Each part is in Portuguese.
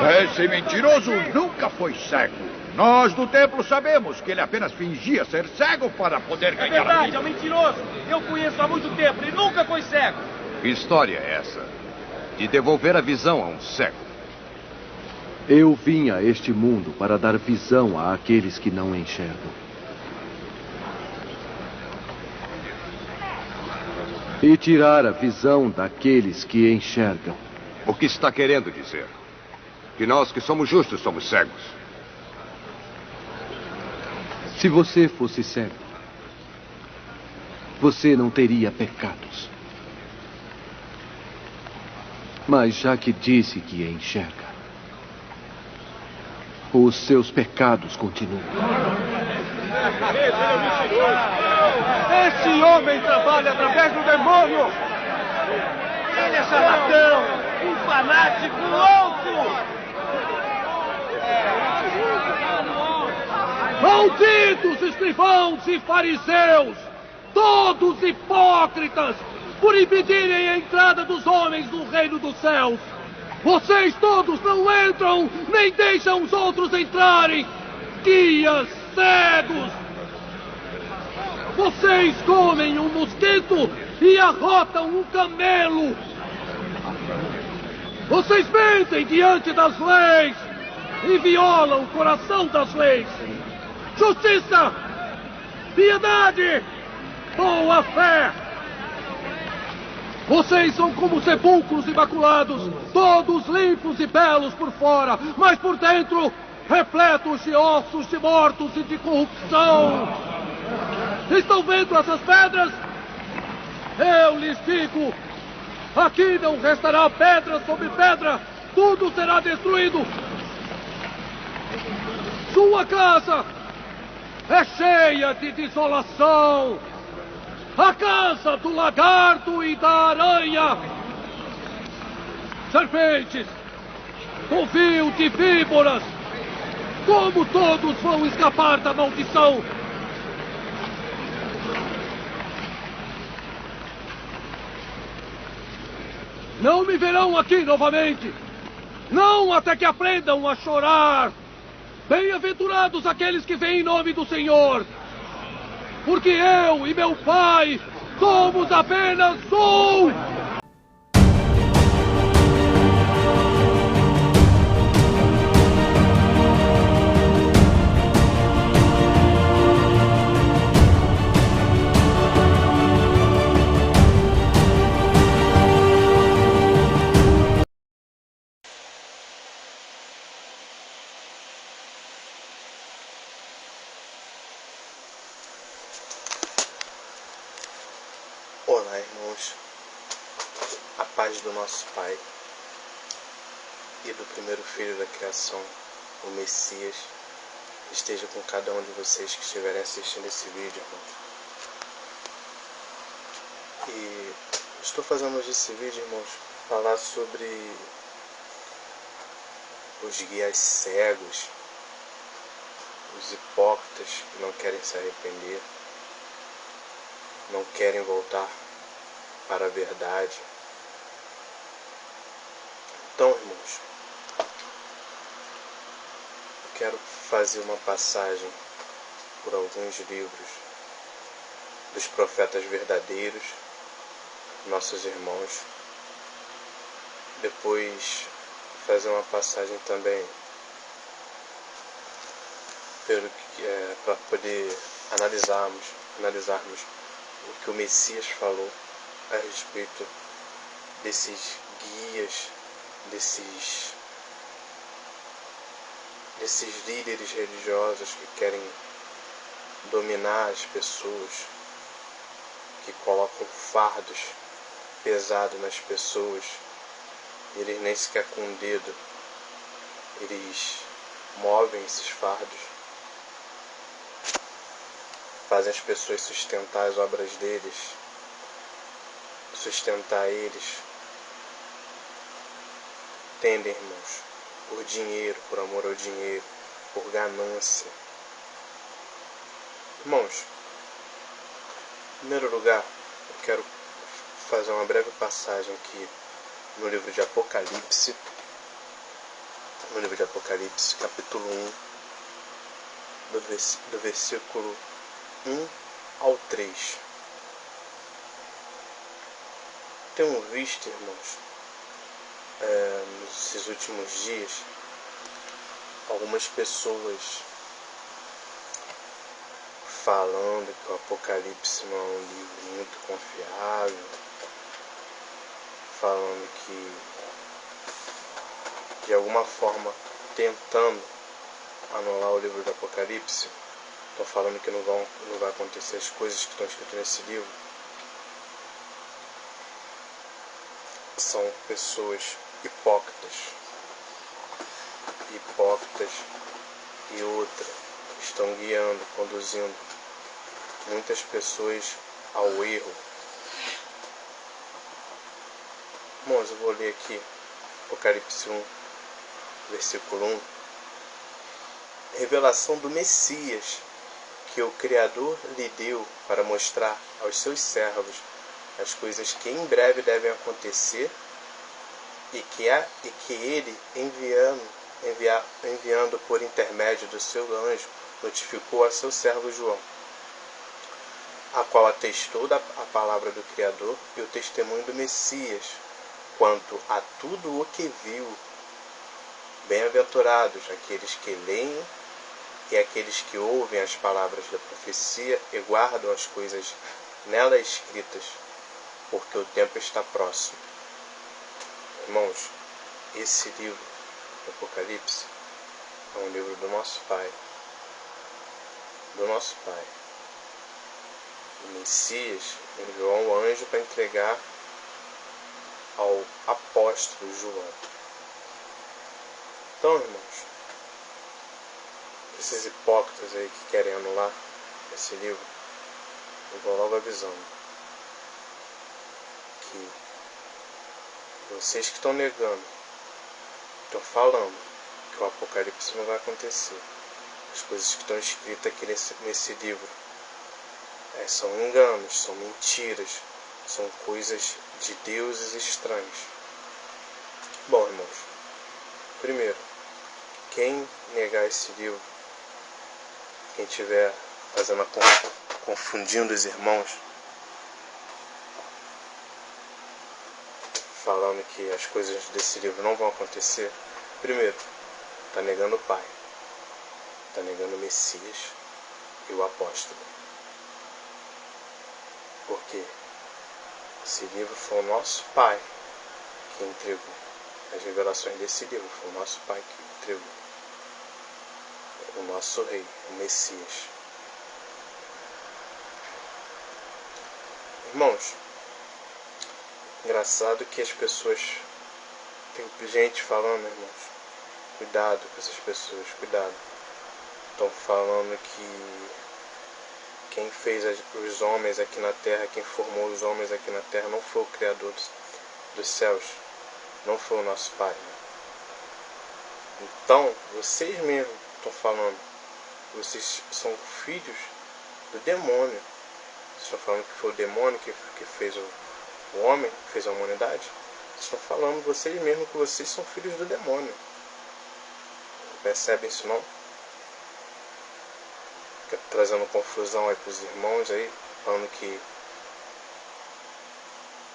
Esse mentiroso nunca foi cego. Nós do templo sabemos que ele apenas fingia ser cego para poder ganhar a verdade, vida. é um mentiroso. Eu conheço há muito tempo, ele nunca foi cego. Que história é essa? De devolver a visão a um cego. Eu vim a este mundo para dar visão àqueles que não enxergam. E tirar a visão daqueles que enxergam. O que está querendo dizer? Que nós que somos justos somos cegos. Se você fosse cego, você não teria pecados. Mas já que disse que enxerga, os seus pecados continuam. Esse homem trabalha através do demônio. Ele é charlatão, um fanático louco. Malditos escrivãos e fariseus, todos hipócritas, por impedirem a entrada dos homens no reino dos céus. Vocês todos não entram, nem deixam os outros entrarem. Guias cegos! Vocês comem um mosquito e arrotam um camelo. Vocês mentem diante das leis e violam o coração das leis. Justiça, piedade, boa fé. Vocês são como sepulcros imaculados, todos limpos e belos por fora, mas por dentro repletos de ossos de mortos e de corrupção. Estão vendo essas pedras? Eu lhes digo, aqui não restará pedra sobre pedra, tudo será destruído. Sua casa é cheia de desolação. A casa do lagarto e da aranha. Serpentes, covil de víboras. Como todos vão escapar da maldição? Não me verão aqui novamente. Não até que aprendam a chorar. Bem-aventurados aqueles que vêm em nome do Senhor. Porque eu e meu pai somos apenas um. Olá, irmãos, a paz do nosso Pai e do primeiro filho da criação, o Messias, esteja com cada um de vocês que estiverem assistindo esse vídeo, irmãos. E estou fazendo hoje esse vídeo, irmãos, falar sobre os guias cegos, os hipócritas que não querem se arrepender, não querem voltar para a verdade. Então, irmãos, eu quero fazer uma passagem por alguns livros dos profetas verdadeiros, nossos irmãos. Depois fazer uma passagem também para poder analisarmos o que o Messias falou a respeito desses guias, desses líderes religiosos que querem dominar as pessoas, que colocam fardos pesados nas pessoas, eles nem sequer com o dedo, eles movem esses fardos, fazem as pessoas sustentar as obras deles, sustentar eles. Tendem, irmãos, por dinheiro, por amor ao dinheiro, por ganância. Irmãos, em primeiro lugar, eu quero fazer uma breve passagem aqui no livro de Apocalipse, no livro de Apocalipse, capítulo 1, do versículo 1 ao 3. Tenho visto, irmãos, nesses últimos dias, algumas pessoas falando que o Apocalipse não é um livro muito confiável, falando que, de alguma forma, tentando anular o livro do Apocalipse, estão falando que não vai acontecer as coisas que estão escritas nesse livro. São pessoas hipócritas e outra estão guiando, conduzindo muitas pessoas ao erro. Irmãos, eu vou ler aqui Apocalipse 1, versículo 1. Revelação do Messias, que o Criador lhe deu para mostrar aos seus servos as coisas que em breve devem acontecer e que ele, enviando por intermédio do seu anjo, notificou a seu servo João, a qual atestou a palavra do Criador e o testemunho do Messias, quanto a tudo o que viu. Bem-aventurados aqueles que leem e aqueles que ouvem as palavras da profecia e guardam as coisas nela escritas, porque o tempo está próximo. Irmãos, esse livro do Apocalipse é um livro do nosso Pai. Do nosso Pai. O Messias enviou um anjo para entregar ao apóstolo João. Então, irmãos, esses hipócritas aí que querem anular esse livro, eu vou logo avisando que vocês que estão negando, estão falando que o Apocalipse não vai acontecer. As coisas que estão escritas aqui nesse livro são enganos, são mentiras, são coisas de deuses estranhos. Bom, irmãos, primeiro, quem negar esse livro, quem estiver confundindo os irmãos, falando que as coisas desse livro não vão acontecer, primeiro, está negando o Pai, está negando o Messias e o apóstolo. Porque esse livro foi o nosso Pai que entregou. As revelações desse livro foi o nosso Pai que entregou. O nosso Rei, o Messias. Irmãos, engraçado que as pessoas, tem gente falando, irmãos, cuidado com essas pessoas, cuidado. Estão falando que quem fez os homens aqui na terra, quem formou os homens aqui na terra, não foi o Criador dos céus, não foi o nosso Pai. Então, vocês mesmos estão falando, vocês são filhos do demônio. Vocês estão falando que foi o demônio que fez o homem, que fez a humanidade. Vocês estão falando vocês mesmos que vocês são filhos do demônio. Percebem isso não? Fica trazendo confusão aí para os irmãos aí, falando que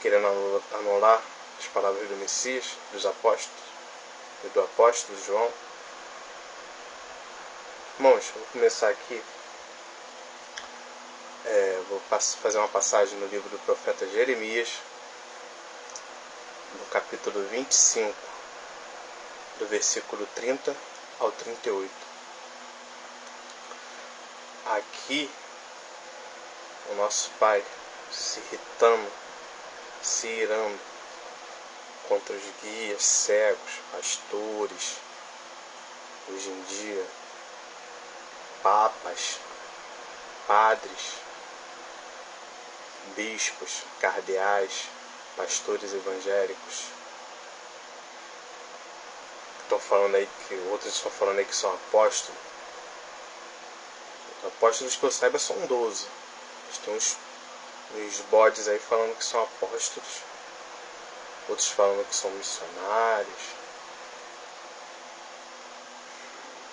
querendo anular as palavras do Messias, dos apóstolos e do apóstolo João. Irmãos, vou começar aqui. Vou fazer uma passagem no livro do profeta Jeremias, no capítulo 25, do versículo 30 ao 38. Aqui, o nosso Pai se irritando, se irando contra os guias, cegos, pastores, hoje em dia, papas, padres, bispos, cardeais, pastores evangélicos. Estão falando aí que outros estão falando aí que são apóstolos. Os apóstolos que eu saiba são 12. Tem uns bodes aí falando que são apóstolos. Outros falando que são missionários.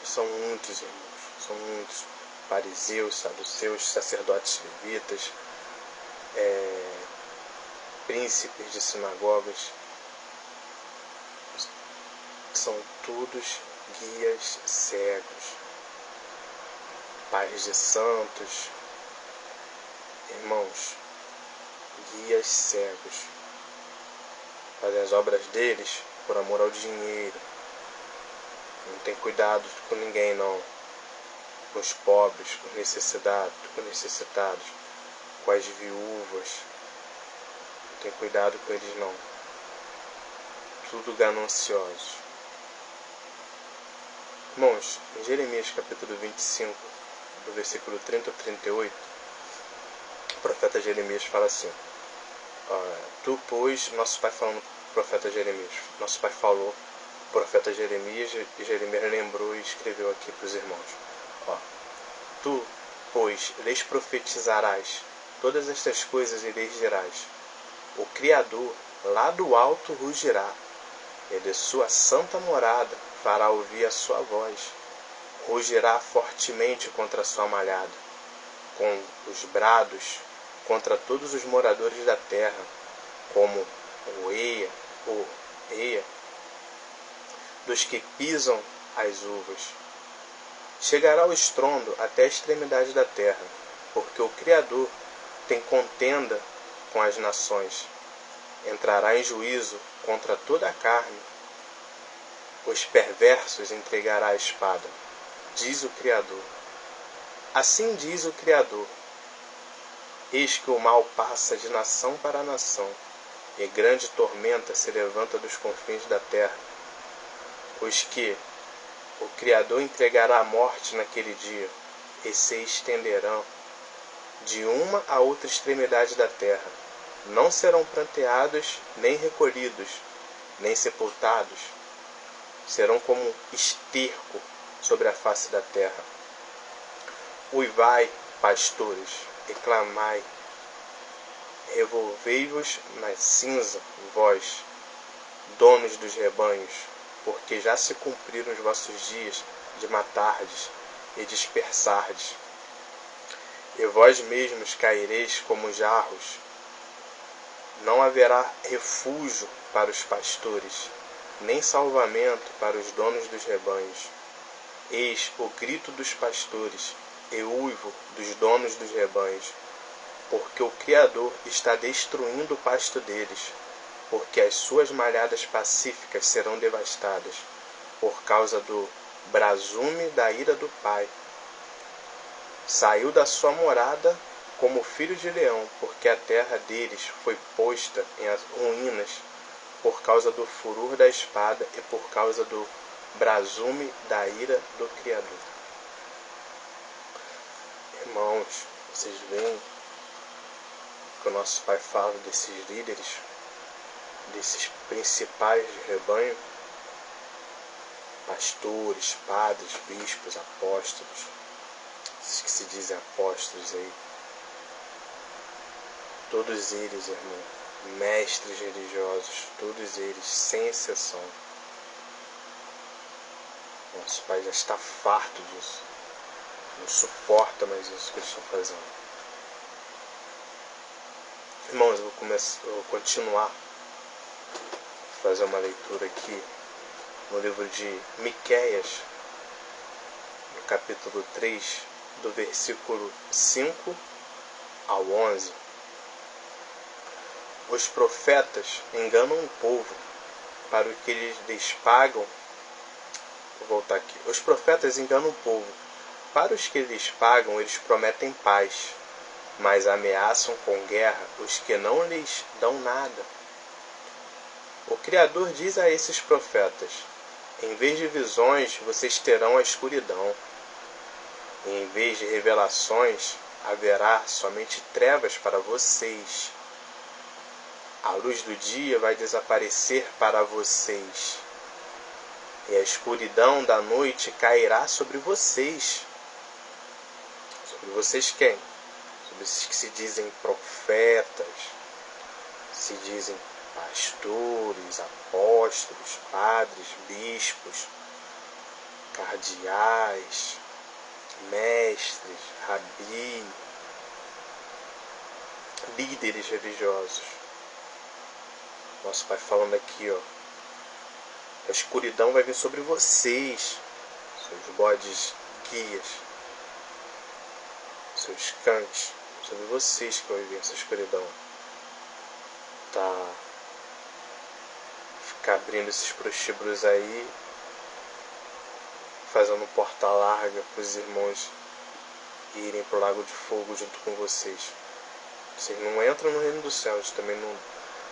são muitos, irmãos, são muitos. Fariseus, saduceus, sacerdotes levitas, príncipes de sinagogas, são todos guias cegos, pais de santos, irmãos, guias cegos, fazem as obras deles por amor ao dinheiro, não tem cuidado com ninguém não, com os pobres, com os necessitados, com as viúvas, não tem cuidado com eles não, tudo gananciosos. Irmãos, em Jeremias capítulo 25, do versículo 30 ao 38, o profeta Jeremias fala assim, tu, pois, nosso pai falando para o profeta Jeremias, nosso pai falou, o profeta Jeremias, e Jeremias lembrou e escreveu aqui para os irmãos, tu, pois, lhes profetizarás todas estas coisas e lhes dirás, o Criador lá do alto rugirá, e de sua santa morada fará ouvir a sua voz, rugirá fortemente contra a sua malhada, com os brados contra todos os moradores da terra, como o eia dos que pisam as uvas. Chegará o estrondo até a extremidade da terra, porque o Criador tem contenda com as nações, entrará em juízo contra toda a carne, os perversos entregará a espada, diz o Criador. Assim diz o Criador, eis que o mal passa de nação para nação, e grande tormenta se levanta dos confins da terra, os que o Criador entregará à morte naquele dia, e se estenderão de uma a outra extremidade da terra, não serão pranteados, nem recolhidos, nem sepultados, serão como esterco sobre a face da terra. Uivai, pastores, e clamai, revolvei-vos na cinza, vós, donos dos rebanhos, porque já se cumpriram os vossos dias de matardes e dispersardes. E vós mesmos caireis como jarros, não haverá refúgio para os pastores, nem salvamento para os donos dos rebanhos. Eis o grito dos pastores e uivo dos donos dos rebanhos, porque o Criador está destruindo o pasto deles, porque as suas malhadas pacíficas serão devastadas, por causa do brasume da ira do Pai. Saiu da sua morada como filho de leão, porque a terra deles foi posta em ruínas, por causa do furor da espada e por causa do brasume da ira do Criador. Irmãos, vocês veem que o nosso Pai fala desses líderes, desses principais de rebanho, pastores, padres, bispos, apóstolos, esses que se dizem apóstolos aí, todos eles, irmão, mestres religiosos, todos eles, sem exceção. Nosso Pai já está farto disso, não suporta mais isso que eles estão fazendo. Irmãos, eu vou continuar a fazer uma leitura aqui no livro de Miqueias, no capítulo 3, do versículo 5 ao 11. Os profetas enganam o povo para o que eles pagam. Vou voltar aqui. Os profetas enganam o povo. Para os que lhes pagam, eles prometem paz, mas ameaçam com guerra os que não lhes dão nada. O Criador diz a esses profetas: em vez de visões, vocês terão a escuridão. E em vez de revelações, haverá somente trevas para vocês. A luz do dia vai desaparecer para vocês, e a escuridão da noite cairá sobre vocês. Sobre vocês quem? Sobre esses que se dizem profetas, se dizem pastores, apóstolos, padres, bispos. cardeais, mestres, rabi, líderes religiosos. Nosso Pai falando aqui, ó, a escuridão vai vir sobre vocês, seus bodes guias, seus cães, sobre vocês que vai vir essa escuridão. Tá, ficar abrindo esses prostíbulos aí, fazendo porta larga para os irmãos irem para o lago de fogo junto com vocês. Vocês não entram no reino dos céus, também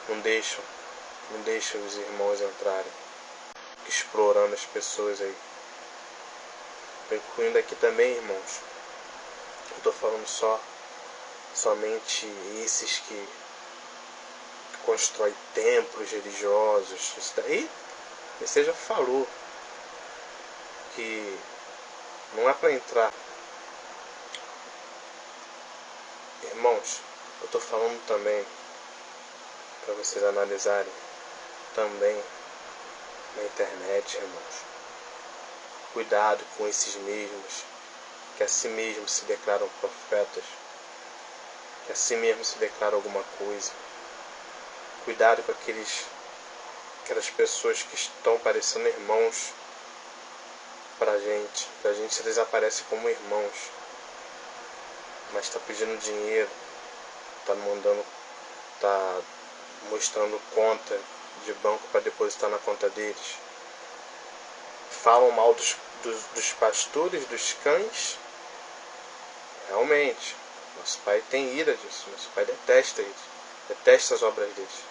não deixam os irmãos entrarem, explorando as pessoas aí. Estou incluindo aqui também, irmãos. Eu estou falando somente esses que constroem templos religiosos. Isso daí, você já falou que não é para entrar. Irmãos, eu estou falando também para vocês analisarem também na internet, irmãos. Cuidado com esses mesmos que a si mesmos se declaram profetas, que a si mesmos se declaram alguma coisa. Cuidado com aquelas pessoas que estão parecendo irmãos pra gente eles aparecem como irmãos, mas está pedindo dinheiro, tá mostrando conta de banco para depositar na conta deles. Falam mal dos pastores, dos cães. Realmente, nosso Pai tem ira disso, nosso Pai detesta eles, detesta as obras deles.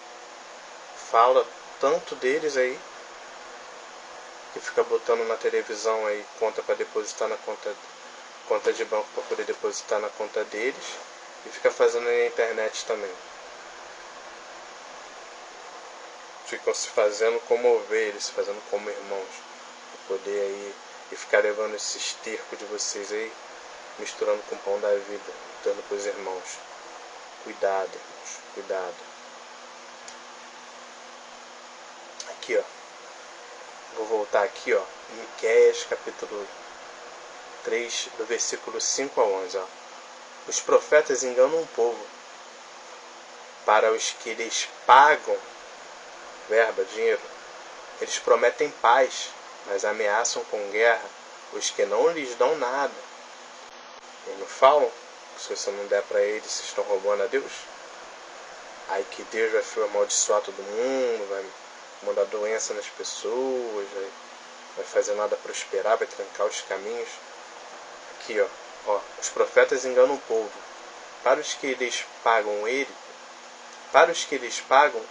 Fala tanto deles aí, que fica botando na televisão aí conta para depositar na conta de banco para poder depositar na conta deles, e fica fazendo na internet também. Ficam se fazendo como ovelhas, se fazendo como irmãos, para poder aí e ficar levando esse esterco de vocês aí, misturando com o pão da vida, dando para os irmãos. Cuidado, irmãos, cuidado. Aqui, ó. Vou voltar aqui, ó, em Miqueias, capítulo 3, do versículo 5 a 11. Ó. Os profetas enganam o povo. Para os que lhes pagam verba, dinheiro, eles prometem paz, mas ameaçam com guerra os que não lhes dão nada. Eles não falam que se você não der para eles, vocês estão roubando a Deus? Aí que Deus vai amaldiçoar todo mundo, vai mandar doença nas pessoas, vai fazer nada prosperar, vai trancar os caminhos. Aqui, ó, os profetas enganam o povo. Para os que eles pagam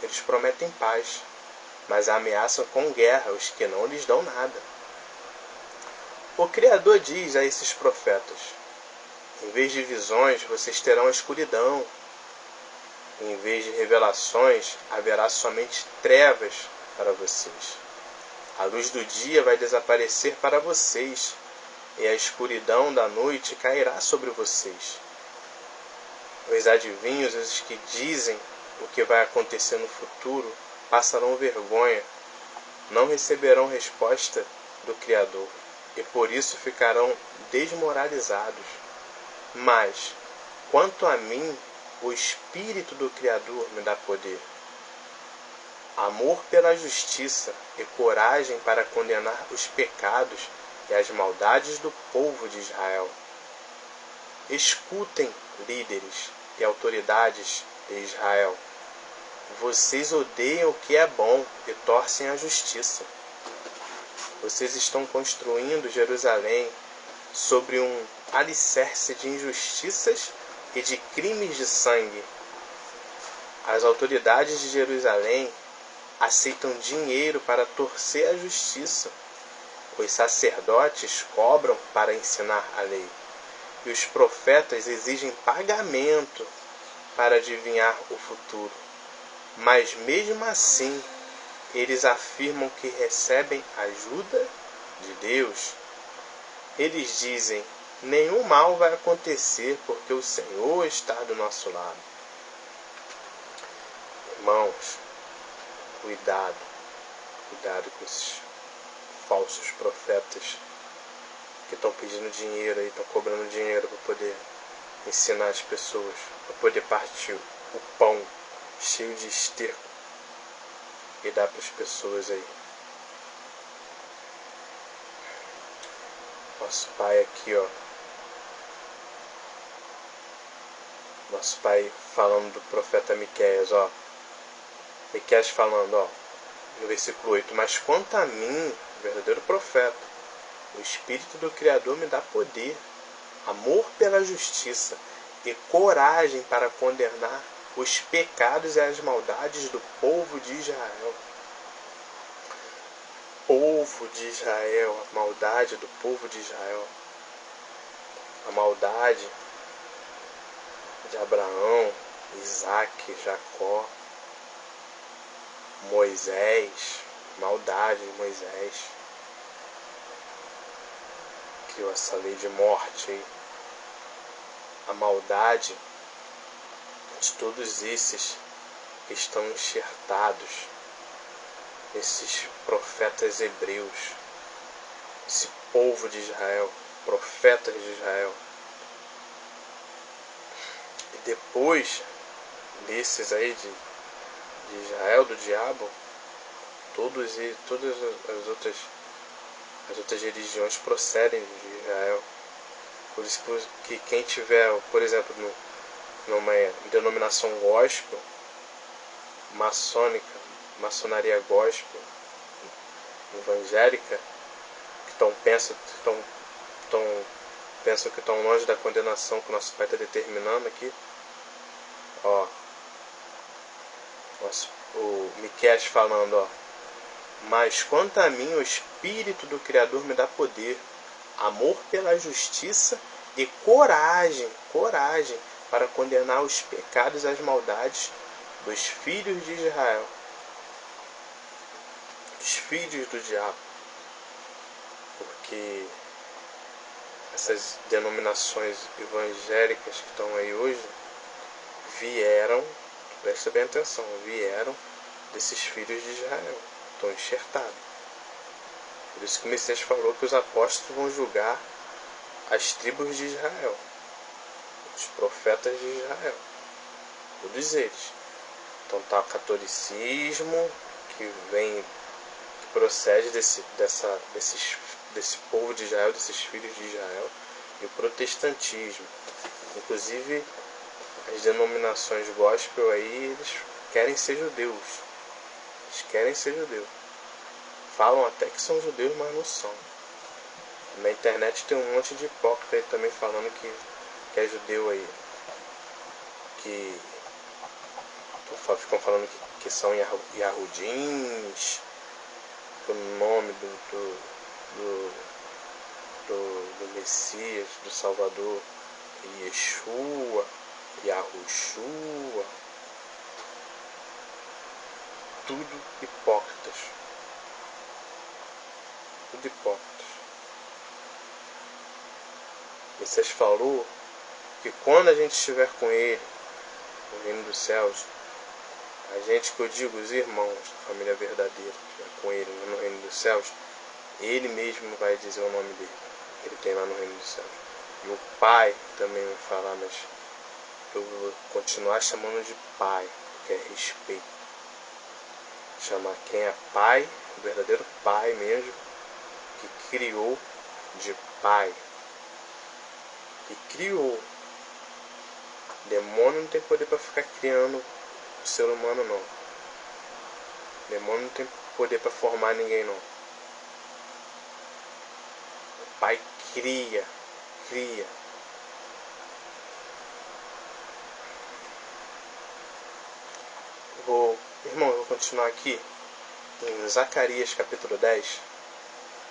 eles prometem paz, mas ameaçam com guerra os que não lhes dão nada. O Criador diz a esses profetas: em vez de visões, vocês terão a escuridão. Em vez de revelações, haverá somente trevas para vocês. A luz do dia vai desaparecer para vocês, e a escuridão da noite cairá sobre vocês. Os adivinhos, os que dizem o que vai acontecer no futuro, passarão vergonha, não receberão resposta do Criador, e por isso ficarão desmoralizados. Mas, quanto a mim, o Espírito do Criador me dá poder, amor pela justiça e coragem para condenar os pecados e as maldades do povo de Israel. Escutem, líderes e autoridades de Israel. Vocês odeiam o que é bom e torcem a justiça. Vocês estão construindo Jerusalém sobre um alicerce de injustiças e de crimes de sangue. As autoridades de Jerusalém aceitam dinheiro para torcer a justiça. Os sacerdotes cobram para ensinar a lei. E os profetas exigem pagamento para adivinhar o futuro. Mas mesmo assim, eles afirmam que recebem ajuda de Deus. Eles dizem: nenhum mal vai acontecer porque o Senhor está do nosso lado. Irmãos, cuidado com esses falsos profetas que estão pedindo dinheiro aí, estão cobrando dinheiro para poder ensinar as pessoas, para poder partir o pão cheio de esterco e dar para as pessoas aí. Nosso Pai aqui, ó. Nosso Pai falando do profeta Miqueias, ó. Miqueias falando, ó, no versículo 8: mas quanto a mim, verdadeiro profeta, o Espírito do Criador me dá poder, amor pela justiça e coragem para condenar os pecados e as maldades do povo de Israel. Povo de Israel, a maldade do povo de Israel. A maldade de Abraão, Isaac, Jacó, Moisés, maldade de Moisés. Criou essa lei de morte aí. A maldade de todos esses que estão enxertados, esses profetas hebreus, esse povo de Israel, profetas de Israel. E depois desses aí de Israel, do diabo, todas as outras religiões procedem de Israel. Por isso que quem tiver, por exemplo, numa denominação gospel, maçônica, maçonaria gospel, evangélica, que pensam que estão longe da condenação que o nosso Pai está determinando aqui, ó, o Miqueias falando, ó: mas quanto a mim, o Espírito do Criador me dá poder, amor pela justiça e coragem para condenar os pecados e as maldades dos filhos de Israel, dos filhos do diabo. Porque essas denominações evangélicas que estão aí hoje vieram, presta bem atenção, vieram desses filhos de Israel, estão enxertados. Por isso que o Messias falou que os apóstolos vão julgar as tribos de Israel, os profetas de Israel, todos eles. Então está o catolicismo, que procede desse povo de Israel, desses filhos de Israel, e o protestantismo. Inclusive, as denominações gospel aí, eles querem ser judeus. Eles querem ser judeus. Falam até que são judeus, mas não são. Na internet tem um monte de hipócrita aí também falando que é judeu aí. Que ficam falando que são Yahudins, que o nome do Messias, do Salvador, Yeshua, Yahushua. Tudo hipócritas. Tudo hipócritas. O Messias falou que quando a gente estiver com Ele, no reino dos céus, a gente, que eu digo, os irmãos da família verdadeira, com Ele no reino dos céus, Ele mesmo vai dizer o nome dele, que Ele tem lá no reino dos céus. E o Pai também vai falar, mas eu vou continuar chamando de Pai, que é respeito. Chamar quem é Pai, o verdadeiro Pai mesmo, que criou, de Pai. Que criou. Demônio não tem poder para ficar criando o ser humano, não. Demônio não tem poder para formar ninguém, não. O Pai cria. Irmão, eu vou continuar aqui em Zacarias capítulo 10,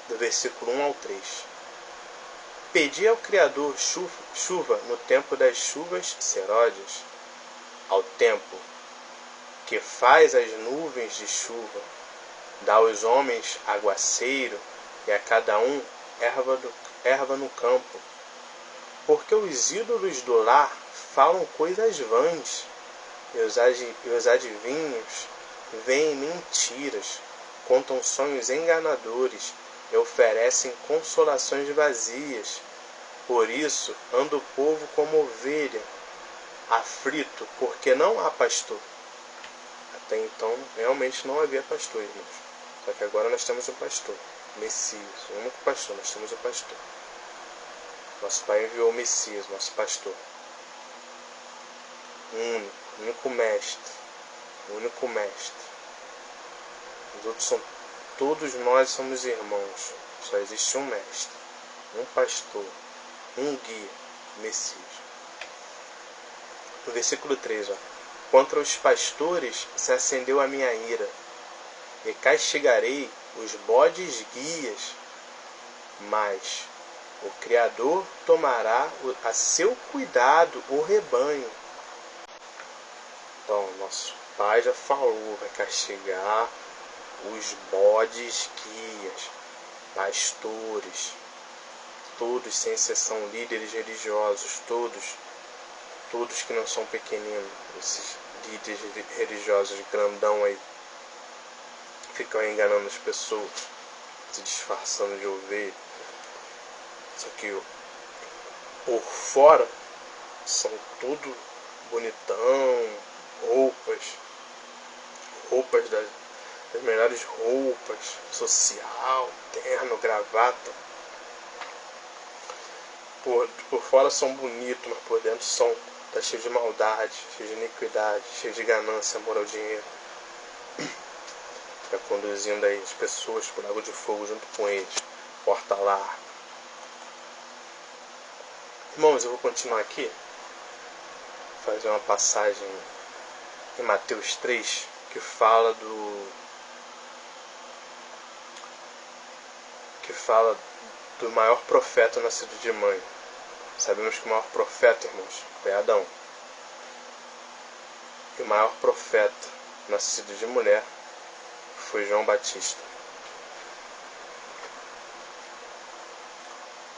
do versículo 1 ao 3. Pedi ao Criador chuva no tempo das chuvas seródias, ao tempo que faz as nuvens de chuva, dá aos homens aguaceiro e a cada um erva no campo. Porque os ídolos do lar falam coisas vãs, e os adivinhos veem mentiras, contam sonhos enganadores, e oferecem consolações vazias. Por isso anda o povo como ovelha, aflito, porque não há pastor. Até então, realmente não havia pastor, irmãos. Só que agora nós temos um pastor, o Messias, o único pastor, nós temos um pastor. Nosso Pai enviou o Messias, nosso pastor. Único mestre. Único mestre. Os outros são, todos nós somos irmãos. Só existe um mestre, um pastor, um guia, Messias. No versículo 3, contra os pastores se acendeu a minha ira, e castigarei os bodes guias, mas o Criador tomará a seu cuidado o rebanho. Então, nosso Pai já falou, vai castigar os bodes guias, pastores, todos sem exceção, líderes religiosos, todos que não são pequeninos, esses líderes religiosos grandão aí, ficam enganando as pessoas, se disfarçando de ovelha. Só que por fora são tudo bonitão, roupas das melhores roupas, social, terno, gravata. Por fora são bonitos, mas por dentro tá cheio de maldade, cheio de iniquidade, cheio de ganância, amor ao dinheiro. Fica conduzindo aí as pessoas por água de fogo junto com eles, porta larga. Irmãos, eu vou continuar aqui, fazer uma passagem em Mateus 3, que fala do maior profeta nascido de mãe. Sabemos que o maior profeta, irmãos, foi Adão. E o maior profeta nascido de mulher foi João Batista.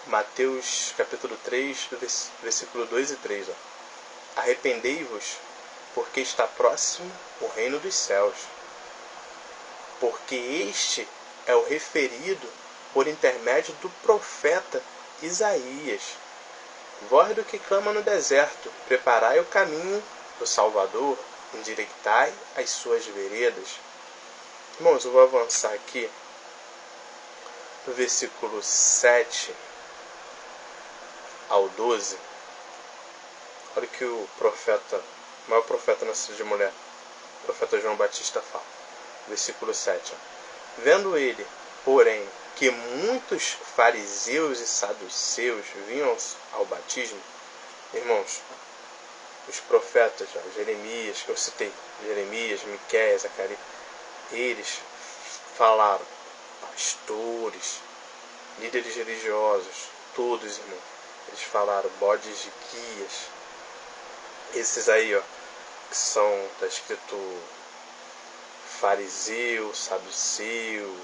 Mateus capítulo 3, versículo 2 e 3. Arrependei-vos, porque está próximo o reino dos céus. Porque este é o referido por intermédio do profeta Isaías. Voz do que clama no deserto, preparai o caminho do Salvador, endireitai as suas veredas. Irmãos, eu vou avançar aqui no versículo 7 ao 12. Olha o que o maior profeta nascido de mulher, o profeta João Batista fala. Versículo 7. Vendo ele, porém, que muitos fariseus e saduceus vinham ao batismo, irmãos, os profetas, Jeremias, que eu citei, Jeremias, Miqueias, Zacarias, eles falaram, pastores, líderes religiosos, todos, irmãos, eles falaram, bodes de guias, esses aí, que são, está escrito fariseu, saduceu,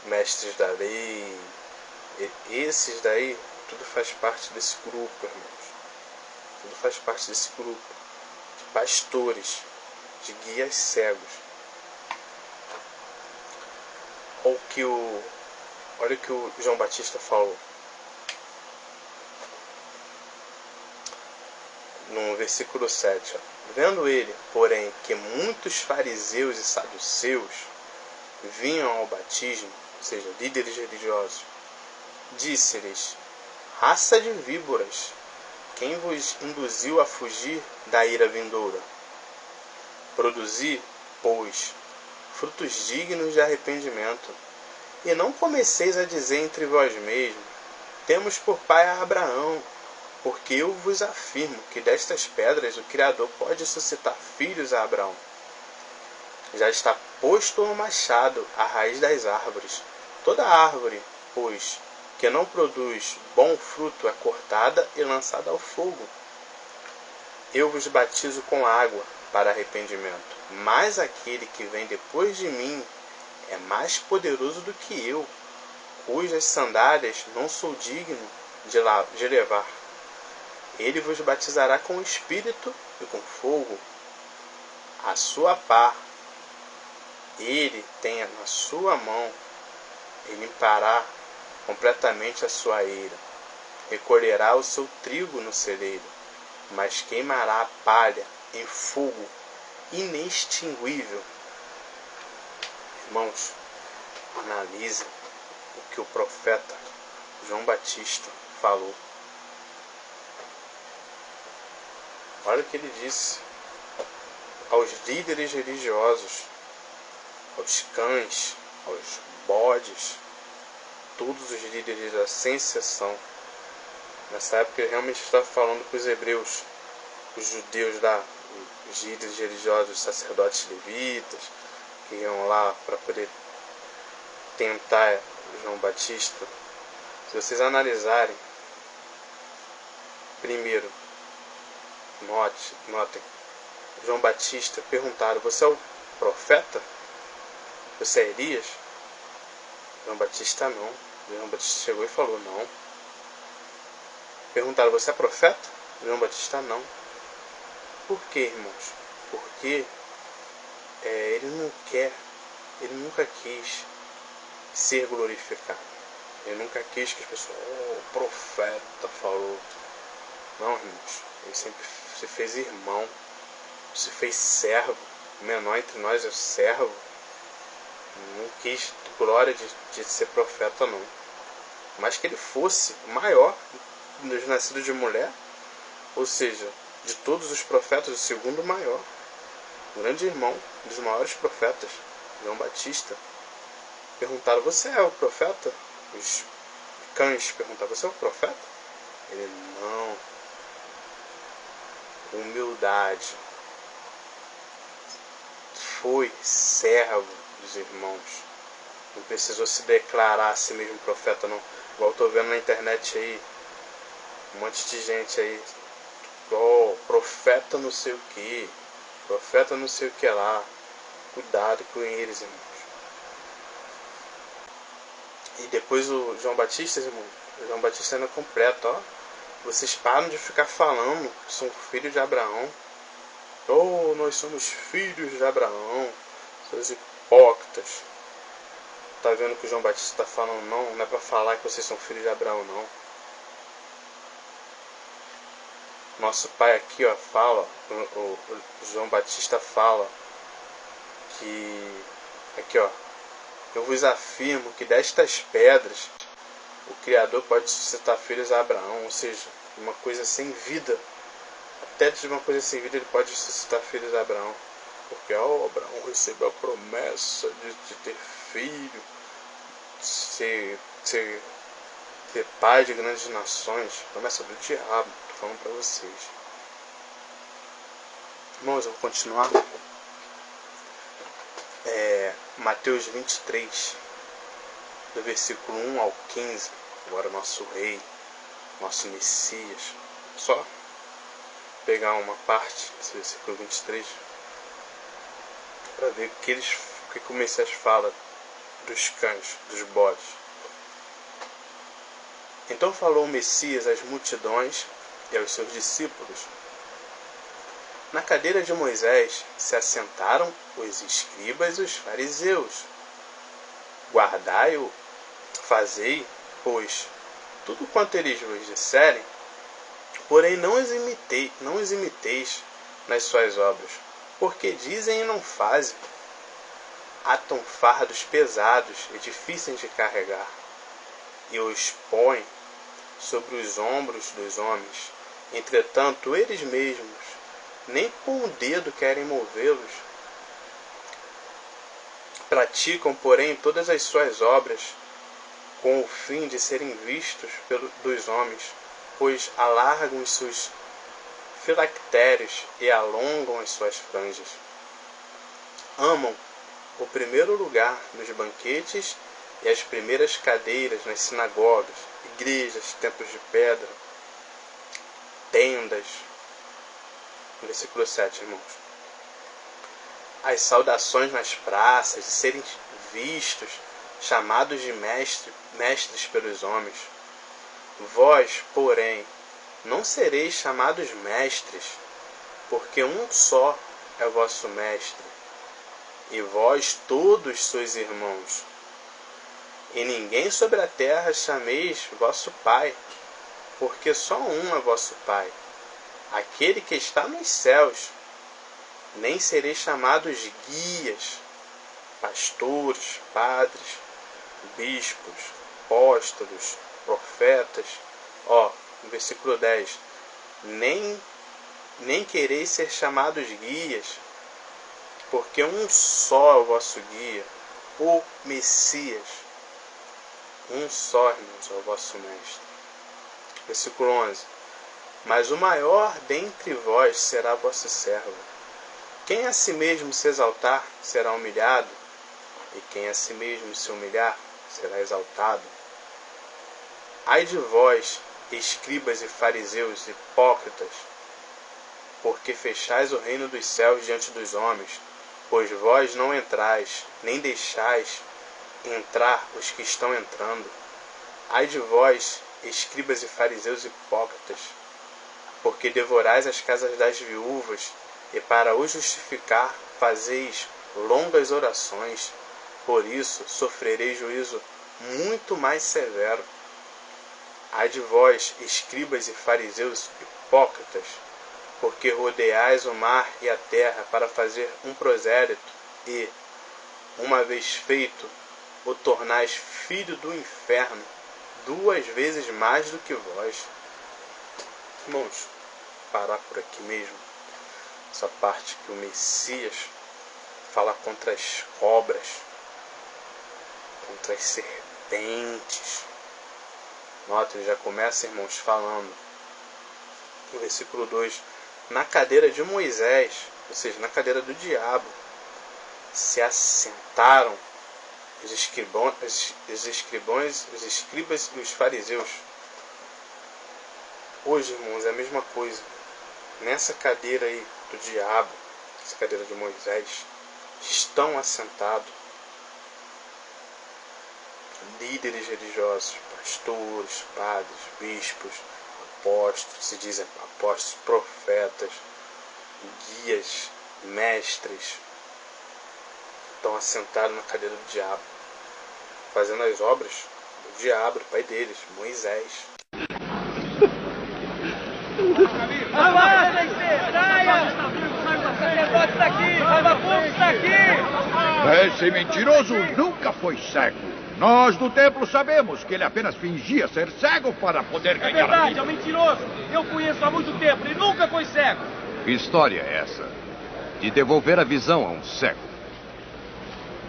mestres da lei, esses daí, tudo faz parte desse grupo, irmãos. Tudo faz parte desse grupo de pastores, de guias cegos. Olha o que o João Batista falou. No versículo 7. Vendo ele, porém, que muitos fariseus e saduceus vinham ao batismo, ou seja, líderes religiosos, disse-lhes, raça de víboras, quem vos induziu a fugir da ira vindoura? Produzi, pois, frutos dignos de arrependimento, e não comeceis a dizer entre vós mesmos, temos por pai a Abraão, porque eu vos afirmo que destas pedras o Criador pode suscitar filhos a Abraão. Já está posto o machado à raiz das árvores. Toda árvore, pois, que não produz bom fruto é cortada e lançada ao fogo. Eu vos batizo com água para arrependimento, mas aquele que vem depois de mim é mais poderoso do que eu, cujas sandálias não sou digno de levar. Ele vos batizará com o Espírito e com fogo. A sua pá ele tem na sua mão, e limpará completamente a sua eira. Recolherá o seu trigo no celeiro, mas queimará a palha em fogo inextinguível. Irmãos, analise o que o profeta João Batista falou. Olha o que ele disse aos líderes religiosos, aos cães, aos bodes, todos os líderes sem exceção. Nessa época ele realmente estava falando com os hebreus, os judeus os líderes religiosos, os sacerdotes levitas, que iam lá para poder tentar João Batista. Se vocês analisarem, primeiro, notem, João Batista perguntaram: você é o profeta? Você é Elias? João Batista não. João Batista chegou e falou: não. Perguntaram: você é profeta? João Batista não. Por quê, irmãos? Porque ele nunca quis ser glorificado. Ele nunca quis que as pessoas, o profeta falou. Não, irmãos, ele sempre se fez irmão, se fez servo. O menor entre nós é o servo. Não quis glória de ser profeta, não. Mas que ele fosse maior dos nascidos de mulher, ou seja, de todos os profetas, o segundo maior, grande irmão dos maiores profetas, João Batista. Perguntaram: você é o profeta? Os cães perguntaram: você é o profeta? Ele: não. Humildade. Foi servo dos irmãos. Não precisou se declarar a si mesmo profeta, não. Igual eu tô vendo na internet aí, um monte de gente aí, profeta não sei o que, profeta não sei o que lá. Cuidado com eles, irmãos. E depois o João Batista, irmão, o João Batista ainda completa, ó. Vocês param de ficar falando que são filhos de Abraão. Oh, nós somos filhos de Abraão. Seus hipócritas. Tá vendo que o João Batista está falando? Não é para falar que vocês são filhos de Abraão, não. Nosso pai aqui, ó, fala, o João Batista fala que, aqui, ó, eu vos afirmo que destas pedras o Criador pode suscitar filhos a Abraão, ou seja, uma coisa sem vida. Até de uma coisa sem vida ele pode suscitar filhos a Abraão. Porque Abraão recebeu a promessa de ter filho, ser pai de grandes nações. Promessa do diabo, estou falando para vocês. Irmãos, eu vou continuar. Mateus 23, do versículo 1 ao 15. Agora nosso rei, nosso Messias. Só pegar uma parte desse versículo 23 para ver o que o Messias fala dos cães, dos bodes. Então falou o Messias às multidões e aos seus discípulos: na cadeira de Moisés se assentaram os escribas e os fariseus. Guardai-o, fazei, pois, tudo quanto eles vos disserem, porém não os imiteis nas suas obras, porque dizem e não fazem. Atam fardos pesados e difíceis de carregar, e os põem sobre os ombros dos homens. Entretanto, eles mesmos nem com o dedo querem movê-los. Praticam, porém, todas as suas obras com o fim de serem vistos dos homens, pois alargam os seus filactérios e alongam as suas franjas. Amam o primeiro lugar nos banquetes e as primeiras cadeiras nas sinagogas, igrejas, templos de pedra, tendas. Versículo 7, irmãos. As saudações nas praças, de serem vistos, chamados de mestres pelos homens. Vós, porém, não sereis chamados mestres, porque um só é o vosso mestre, e vós todos sois irmãos. E ninguém sobre a terra chameis vosso Pai, porque só um é vosso Pai, aquele que está nos céus. Nem sereis chamados guias, pastores, padres, bispos, apóstolos, profetas. No versículo 10. Nem quereis ser chamados guias, porque um só é o vosso guia, o Messias. Um só, irmãos, é o vosso mestre. Versículo 11. Mas o maior dentre vós será vosso servo. Quem a si mesmo se exaltar, será humilhado, e quem a si mesmo se humilhar, será exaltado. Ai de vós, escribas e fariseus, hipócritas, porque fechais o reino dos céus diante dos homens, pois vós não entrais, nem deixais entrar os que estão entrando. Ai de vós, escribas e fariseus hipócritas, porque devorais as casas das viúvas, e para os justificar fazeis longas orações. Por isso sofrereis juízo muito mais severo. Ai de vós, escribas e fariseus hipócritas, porque rodeais o mar e a terra para fazer um prosélito, e, uma vez feito, o tornais filho do inferno, 2 vezes mais do que vós. Irmãos, parar por aqui mesmo. Essa parte que o Messias fala contra as cobras, contra as serpentes. Nota, ele já começa, irmãos, falando no versículo 2, na cadeira de Moisés, ou seja, na cadeira do diabo, se assentaram os escribas e os fariseus. Hoje, irmãos, é a mesma coisa. Nessa cadeira aí do diabo, essa cadeira de Moisés, estão assentados líderes religiosos, pastores, padres, bispos, apóstolos, se dizem apóstolos, profetas, guias, mestres, estão assentados na cadeira do diabo, fazendo as obras do diabo, do pai deles, Moisés. Esse mentiroso nunca foi cego. Nós do templo sabemos que ele apenas fingia ser cego para poder ganhar a vida. É um mentiroso. Eu conheço há muito tempo e nunca foi cego. Que história é essa? De devolver a visão a um cego?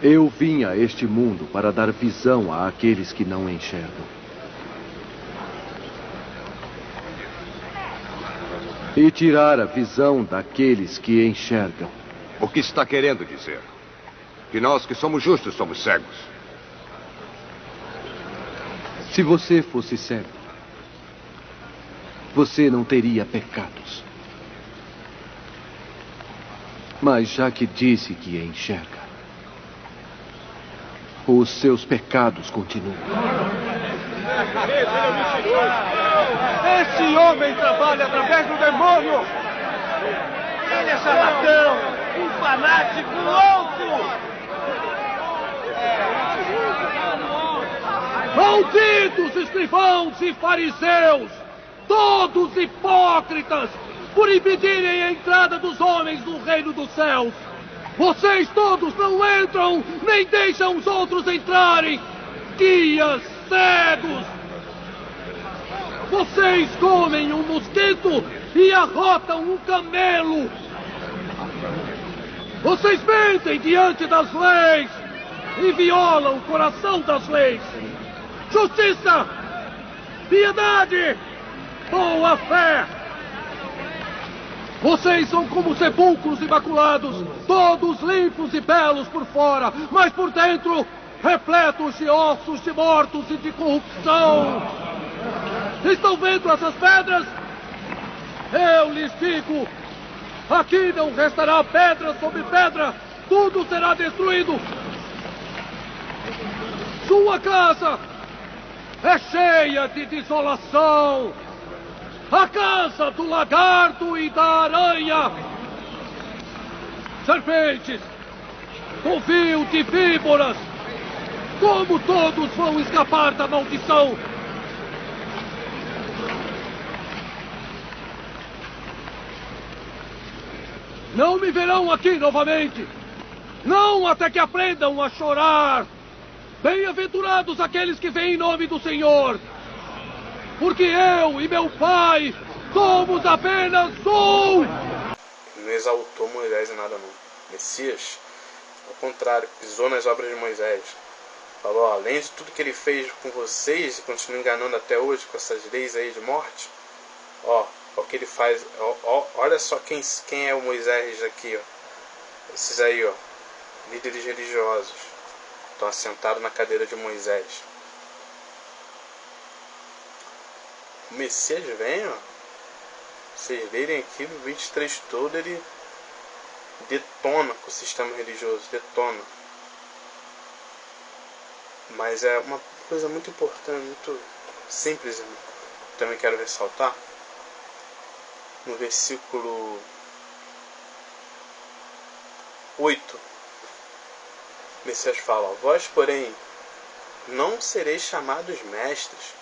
Eu vim a este mundo para dar visão àqueles que não enxergam. E tirar a visão daqueles que enxergam. O que está querendo dizer? Que nós que somos justos somos cegos. Se você fosse cego, você não teria pecados. Mas já que disse que enxerga, os seus pecados continuam. Esse homem trabalha através do demônio. Ele é charlatão, um fanático louco. Malditos escrivãos e fariseus, todos hipócritas, por impedirem a entrada dos homens no reino dos céus. Vocês todos não entram, nem deixam os outros entrarem. Guias cegos! Vocês comem um mosquito e arrotam um camelo. Vocês mentem diante das leis e violam o coração das leis. Justiça, piedade, boa fé. Vocês são como sepulcros imaculados, todos limpos e belos por fora, mas por dentro repletos de ossos de mortos e de corrupção. Estão vendo essas pedras? Eu lhes digo, aqui não restará pedra sobre pedra, tudo será destruído. Sua casa é cheia de desolação. A casa do lagarto e da aranha. Serpentes, covil de víboras. como todos vão escapar da maldição? Não me verão aqui novamente. Não até que aprendam a chorar. Bem-aventurados aqueles que vêm em nome do Senhor. Porque eu e meu pai somos apenas um. Não exaltou Moisés em nada não. Messias, ao contrário, pisou nas obras de Moisés. Falou, ó, além de tudo que ele fez com vocês e continua enganando até hoje com essas leis aí de morte, ó, o que ele faz, ó, olha só quem é o Moisés aqui, ó. Esses aí, ó, líderes religiosos, estão assentados na cadeira de Moisés. O Messias vem, ó. Vocês verem aqui no 23 todo, ele detona com o sistema religioso, detona. Mas é uma coisa muito importante, muito simples, irmão. Também quero ressaltar. No versículo 8, o Messias fala, ó, vós, porém, não sereis chamados mestres,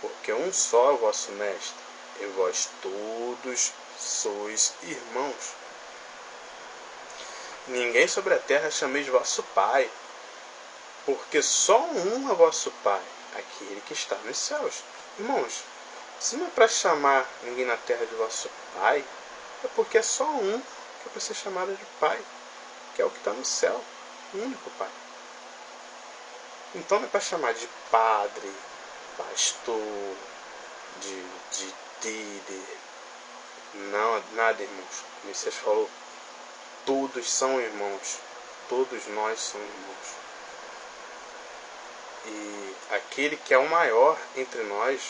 porque um só é o vosso mestre, e vós todos sois irmãos. Ninguém sobre a terra chameis vosso pai, porque só um é vosso pai, aquele que está nos céus. Irmãos, se não é para chamar ninguém na terra de vosso pai, é porque é só um que é para ser chamado de pai, que é o que está no céu, o único pai. Então não é para chamar de padre, pastor, de líder. Não, nada, irmãos. O Messias falou, todos são irmãos, todos nós somos irmãos. E aquele que é o maior entre nós,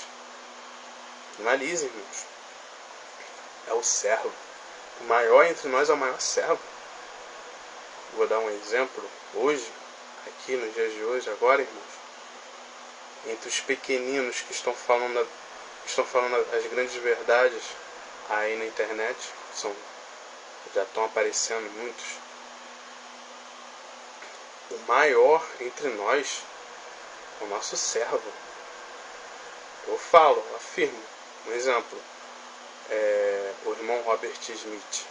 analise, irmãos, é o servo. O maior entre nós é o maior servo. Vou dar um exemplo hoje, aqui nos dias de hoje, agora, irmãos. Entre os pequeninos que estão falando as grandes verdades aí na internet, já estão aparecendo muitos. O maior entre nós é o nosso servo. Eu falo, afirmo. Um exemplo, o irmão Robert Smith.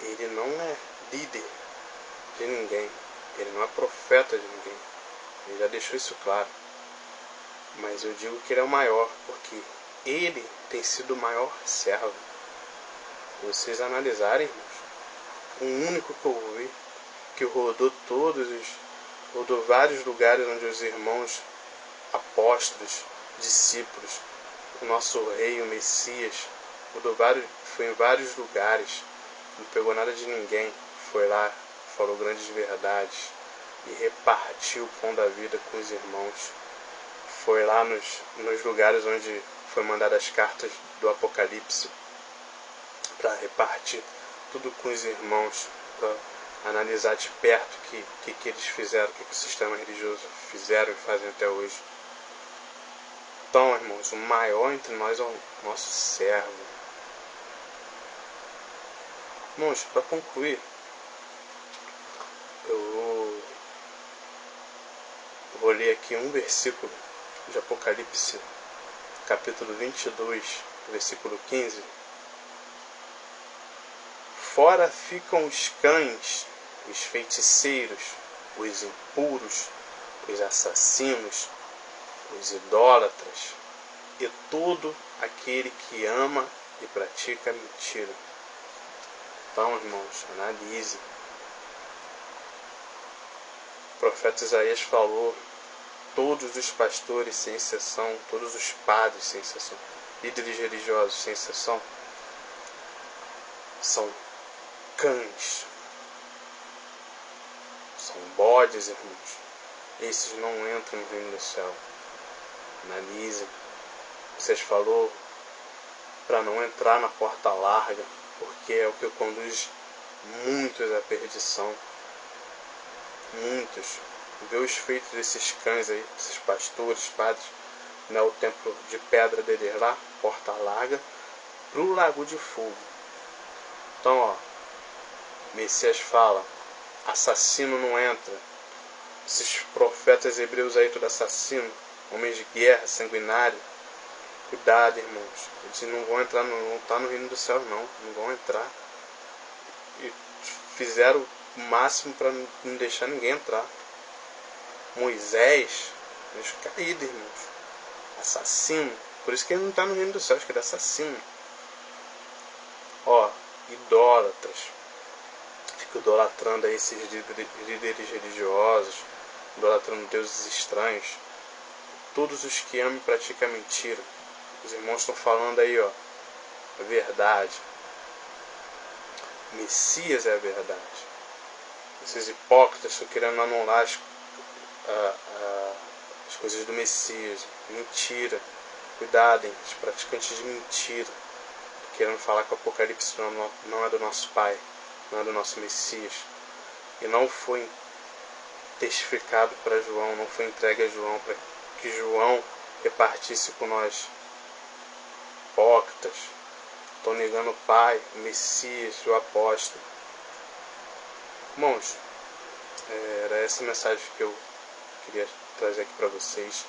Ele não é líder de ninguém. Ele não é profeta de ninguém. Ele já deixou isso claro. Mas eu digo que ele é o maior, porque ele tem sido o maior servo. Se vocês analisarem, irmãos, o único que eu ouvi, que rodou rodou vários lugares onde os irmãos apóstolos, discípulos, o nosso rei, o Messias, foi em vários lugares, não pegou nada de ninguém, foi lá, falou grandes verdades e repartiu o pão da vida com os irmãos. Foi lá nos lugares onde foi mandadas as cartas do Apocalipse para repartir tudo com os irmãos, para analisar de perto o que eles fizeram, o que o sistema religioso fizeram e fazem até hoje. Então, irmãos, o maior entre nós é o nosso servo. Irmãos, para concluir, eu vou ler aqui um versículo de Apocalipse, capítulo 22, versículo 15. Fora ficam os cães, os feiticeiros, os impuros, os assassinos, os idólatras e todo aquele que ama e pratica mentira. Então, irmãos, analise. O profeta Isaías falou, todos os pastores, sem exceção, todos os padres, sem exceção, líderes religiosos, sem exceção, são cães, são bodes, irmãos. Esses não entram no reino do céu. Analise. Vocês falou para não entrar na porta larga, porque é o que conduz muitos à perdição. Muitos. Vê os feitos desses cães aí, desses pastores, padres, né, o templo de pedra deles lá, porta larga, para o lago de fogo. Então, ó, Messias fala, assassino não entra, esses profetas hebreus aí, tudo assassino, homens de guerra, sanguinário. Cuidado, irmãos. Eles não vão entrar, não tá no reino dos céus, não vão entrar. E fizeram o máximo para não deixar ninguém entrar. Moisés, eles caídos, irmãos. Assassino. Por isso que ele não está no reino dos céus, que ele é assassino. Ó, idólatras. Fica idolatrando aí esses líderes religiosos, idolatrando deuses estranhos. Todos os que amam e praticam a mentira. Os irmãos estão falando aí, ó, a verdade. O Messias é a verdade. Esses hipócritas estão querendo anular as coisas do Messias. Mentira. Cuidadem, os praticantes de mentira. Querendo falar que o Apocalipse não é do nosso Pai, não é do nosso Messias. E não foi testificado para João, não foi entregue a João, para que João repartisse com nós. Hipócritas, estão negando o Pai, o Messias, o apóstolo. Irmãos, era essa mensagem que eu queria trazer aqui para vocês.